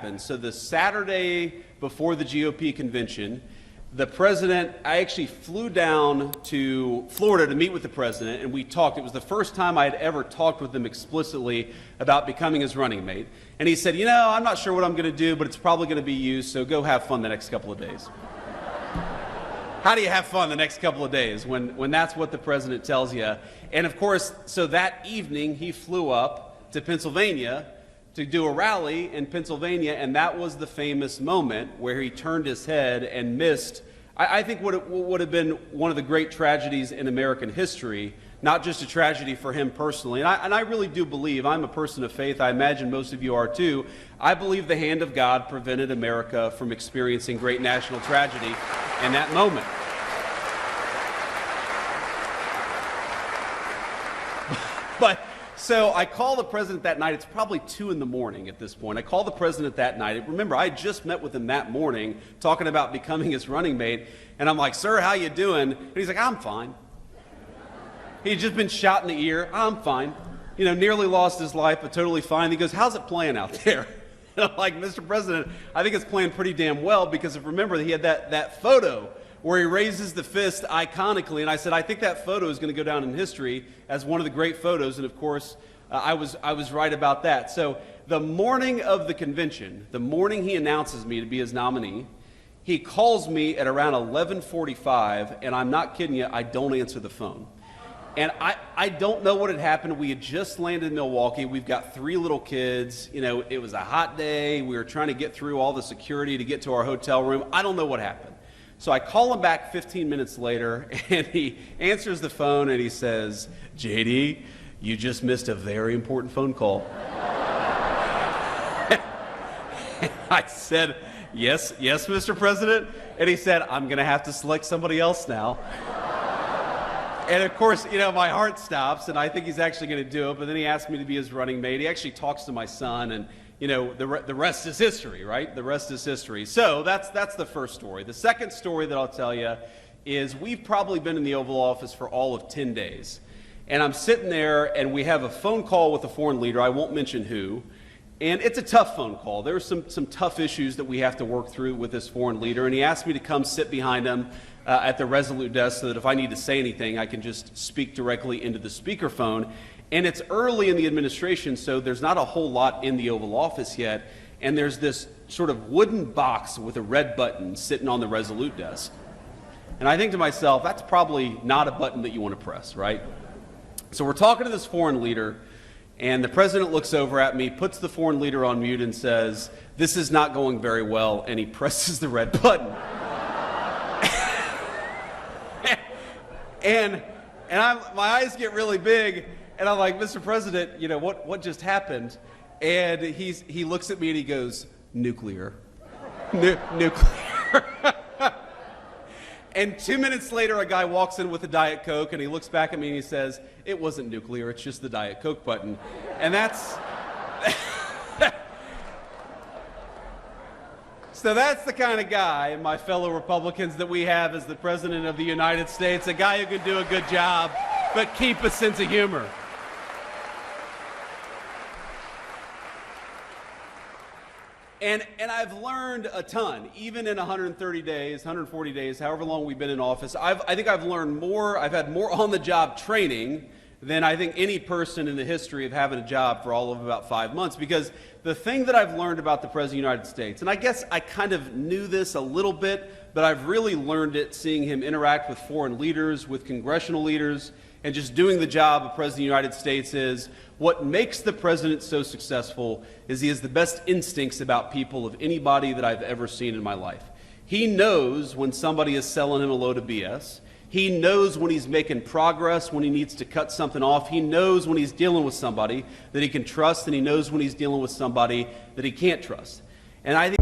happened. So the Saturday before the GOP convention, the president, I actually flew down to Florida to meet with the president, and we talked. It was the first time I had ever talked with him explicitly about becoming his running mate. And he said, I'm not sure what I'm going to do, but it's probably going to be you, so go have fun the next couple of days. How do you have fun the next couple of days when that's what the president tells you? And of course, so that evening he flew up to Pennsylvania to do a rally in Pennsylvania, and that was the famous moment where he turned his head and missed, I think, what would have been one of the great tragedies in American history, not just a tragedy for him personally. And I really do believe, I'm a person of faith, I imagine most of you are too, I believe the hand of God prevented America from experiencing great national tragedy in that moment. So I call the president that night. It's probably 2 in the morning at this point. I call the president that night. Remember, I just met with him that morning talking about becoming his running mate. And I'm like, sir, how you doing? And he's like, I'm fine. He'd just been shot in the ear. I'm fine. Nearly lost his life, but totally fine. He goes, how's it playing out there? And I'm like, Mr. President, I think it's playing pretty damn well, because if remember, he had that photo where he raises the fist iconically, and I said, I think that photo is going to go down in history as one of the great photos, and of course, I was right about that. So the morning of the convention, the morning he announces me to be his nominee, he calls me at around 11:45, and I'm not kidding you, I don't answer the phone. And I don't know what had happened. We had just landed in Milwaukee. We've got 3 little kids. It was a hot day. We were trying to get through all the security to get to our hotel room. I don't know what happened. So I call him back 15 minutes later, and he answers the phone, and he says, JD, you just missed a very important phone call. I said, yes, Mr. President. And he said, I'm going to have to select somebody else now. And of course, my heart stops, and I think he's actually going to do it. But then he asked me to be his running mate. He actually talks to my son, and the rest is history, right? The rest is history. So that's the first story. The second story that I'll tell you is we've probably been in the Oval Office for all of 10 days. And I'm sitting there, and we have a phone call with a foreign leader. I won't mention who. And it's a tough phone call. There are some tough issues that we have to work through with this foreign leader. And he asked me to come sit behind him at the Resolute desk so that if I need to say anything, I can just speak directly into the speakerphone. And it's early in the administration, so there's not a whole lot in the Oval Office yet. And there's this sort of wooden box with a red button sitting on the Resolute desk. And I think to myself, that's probably not a button that you want to press, right? So we're talking to this foreign leader, and the president looks over at me, puts the foreign leader on mute, and says, this is not going very well, and he presses the red button. and my eyes get really big, and I'm like, Mr. President, what just happened? And he looks at me and he goes, nuclear. Nuclear. And 2 minutes later, a guy walks in with a Diet Coke, and he looks back at me and he says, it wasn't nuclear, it's just the Diet Coke button. And that's... So that's the kind of guy, and my fellow Republicans, that we have as the President of the United States, a guy who can do a good job, but keep a sense of humor. And I've learned a ton, even in 130 days, 140 days, however long we've been in office. I think I've learned more, I've had more on-the-job training than I think any person in the history of having a job for all of about 5 months. Because the thing that I've learned about the President of the United States, and I guess I kind of knew this a little bit, but I've really learned it seeing him interact with foreign leaders, with congressional leaders, and just doing the job of President of the United States is what makes the president so successful is he has the best instincts about people of anybody that I've ever seen in my life. He knows when somebody is selling him a load of BS. He knows when he's making progress, when he needs to cut something off. He knows when he's dealing with somebody that he can trust, and he knows when he's dealing with somebody that he can't trust. And I think